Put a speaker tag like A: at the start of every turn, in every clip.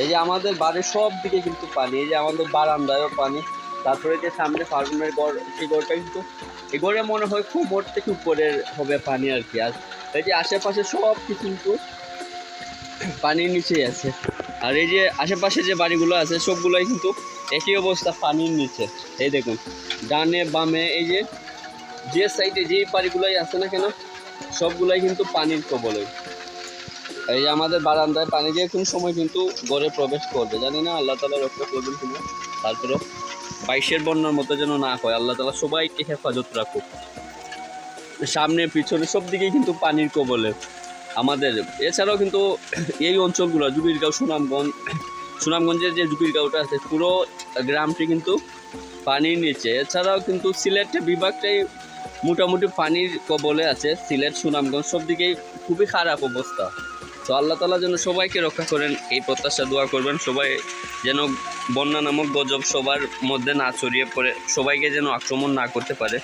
A: এই যে আমাদের বাড়ির সব দিকে কিন্তু পানি, এই যে আমাদের বারান্দায়ও পানি, তারপরে যে সামনে ফার্মের ঘর, সেই ঘরটা কিন্তু এই ঘরে মনে হয় কোমর থেকে উপরের হবে পানি আর কি। আর এই যে আশেপাশে সব কিছু কিন্তু পানির নিচেই আছে। আর এই যে আশেপাশে যে বাড়িগুলো আছে সবগুলোই কিন্তু একই অবস্থা, পানির নিচে। এই দেখুন ডানে বামে এই যে যে সাইডে যেই বাড়িগুলোই আছে না কেন সবগুলাই কিন্তু পানির কবলে। এই যে আমাদের বারান্দায় পানি যে কোন সময় কিন্তু ঘরে প্রবেশ করবে জানি না, আল্লাহ তাআলা রক্ষা করবেন কিনা। তারপরেও 22-এর বন্যার মতো যেন না হয়, আল্লাহ তাআলা সবাইকে হেফাজত রাখুক। সামনে পিছনে সব দিকেই কিন্তু পানির কবলে আমাদের। এছাড়াও কিন্তু এই অঞ্চলগুলো জুবিরগাঁও, সুনামগঞ্জের যে জুবিরগাঁওটা আছে পুরো গ্রামটি কিন্তু পানির নিচে। এছাড়াও কিন্তু সিলেট বিভাগটাই মোটামুটি পানির কবলে আছে। সিলেট, সুনামগঞ্জ সব দিকেই খুবই খারাপ অবস্থা। তো আল্লাহ তাআলা যেন সবাইকে রক্ষা করেন, এই প্রত্যাশা দোয়া করবেন। সবাই যেন বন্যা নামক গজব সবার মধ্যে না ছড়িয়ে পড়ে, সবাইকে যেন আক্রমণ না করতে পারে।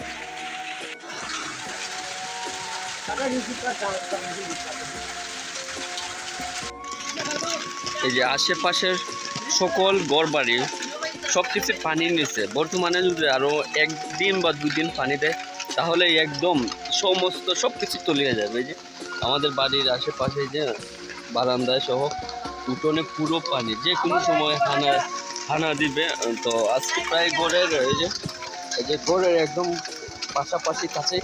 A: এই যে আশেপাশের সকল ঘরবাড়ি সব কিছু পানির নিচে। বর্তমানে যদি আরও 1 দিন বা 2 দিন পানি দেয় তাহলে একদম সমস্ত সব কিছু তলিয়ে যাবে। এই যে আমাদের বাড়ির আশেপাশে যে বারান্দায় সহ উঠোনে পুরো পানি, যে কোনো সময় হানা দিবে। তো আজকে প্রায় ঘরের এই যে ঘরের একদম পাশাপাশি কাছে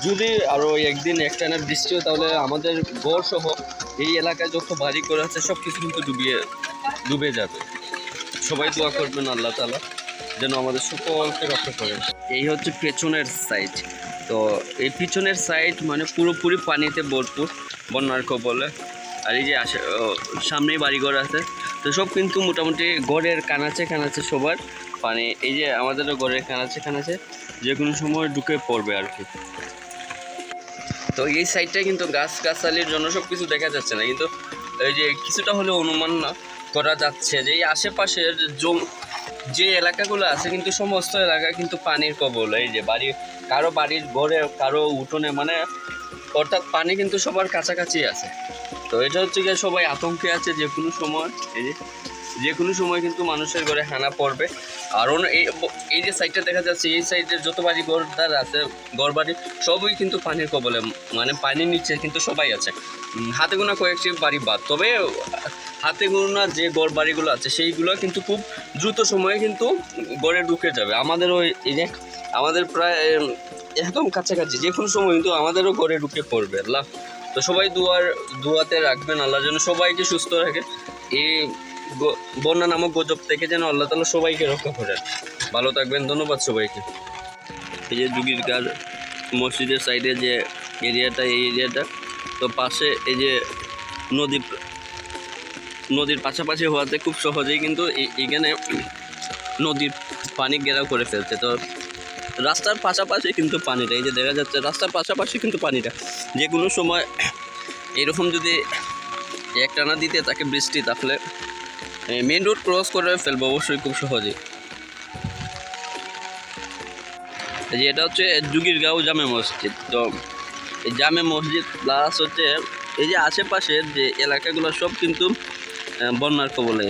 A: যদি আরও একদিন একটানা বৃষ্টি হয় তাহলে আমাদের ঘর সহ এই এলাকায় যত বাড়ি করে আছে সব কিছু কিন্তু ডুবে যাবে। সবাই দোয়া করবেন আল্লাহ তাআলা যেন আমাদের সকলকে রক্ষা করেন। এই হচ্ছে পেছনের সাইড। তো এই পিছনের সাইড মানে পুরোপুরি পানিতে ভরপুর বন্যার কবলে। আর এই যে সামনেই বাড়িঘর আছে, তো সব কিন্তু মোটামুটি ঘরের কানাচে কানাচে সবার পানি। এই যে আমাদেরও ঘরের কানাচে যে কোনো সময় ঢুকে পড়বে আর কি। তো এই সাইডটায় কিন্তু গাছগাছালির জন্য সব কিছু দেখা যাচ্ছে না, কিন্তু এই যে কিছুটা হলেও অনুমান না করা যাচ্ছে যে এই আশেপাশের যে এলাকাগুলো আছে কিন্তু সমস্ত এলাকা কিন্তু পানির কবলে। এই যে কারো বাড়ির ঘরে, কারো উঠোনে, মানে অর্থাৎ পানি কিন্তু সবার কাছাকাছি আছে। তো এটা হচ্ছে গিয়ে সবাই আতঙ্কে আছে যে কোনো সময়, যে কোনো সময় কিন্তু মানুষের ঘরে হানা পড়বে। আর এই যে সাইডটা দেখা যাচ্ছে, এই সাইডের যত বাড়ি ঘরদার আছে, ঘরবাড়ি সবই কিন্তু পানির কবলে, মানে পানির নিচে কিন্তু সবাই আছে। হাতে গোনা কয়েকটি বাড়ি বাদ, তবে হাতে গোনা যে ঘর বাড়িগুলো আছে সেইগুলো কিন্তু খুব দ্রুত সময়ে কিন্তু গড়ে ঢুকে যাবে। আমাদেরও এই যে আমাদের প্রায় একদম কাছাকাছি, যে কোনো সময় কিন্তু আমাদেরও ঘরে ঢুকে পড়বে। আল্লাহ তো সবাই দুয়াতে রাখবেন, আল্লাহ যেন সবাইকে সুস্থ রাখে, এই বন্যা নামক গজব থেকে যেন আল্লাহ তাআলা সবাইকে রক্ষা করেন। ভালো থাকবেন, ধন্যবাদ সবাইকে। এই যে জুগিরগাঁও মসজিদের সাইডে যে এরিয়াটা, এই এরিয়াটা তো পাশে এই যে নদীর পাশাপাশি হওয়াতে খুব সহজেই কিন্তু এখানে নদীর পানি ঘেরাও করে ফেলছে। তো রাস্তার পাশাপাশি কিন্তু পানিটা, এই যে দেখা যাচ্ছে রাস্তার পাশাপাশি কিন্তু পানিটা যে কোনো সময় এরকম যদি একটানা দিতে তাকে বৃষ্টি, তাহলে মেন রোড ক্রস করে ফেলবো অবশ্যই খুব সহজেই। এই যে এটা হচ্ছে জুগিরগাঁও জামে মসজিদ। তো এই জামে মসজিদ প্লাস হচ্ছে এই যে আশেপাশের যে এলাকাগুলো সব কিন্তু বন্যার কবলে।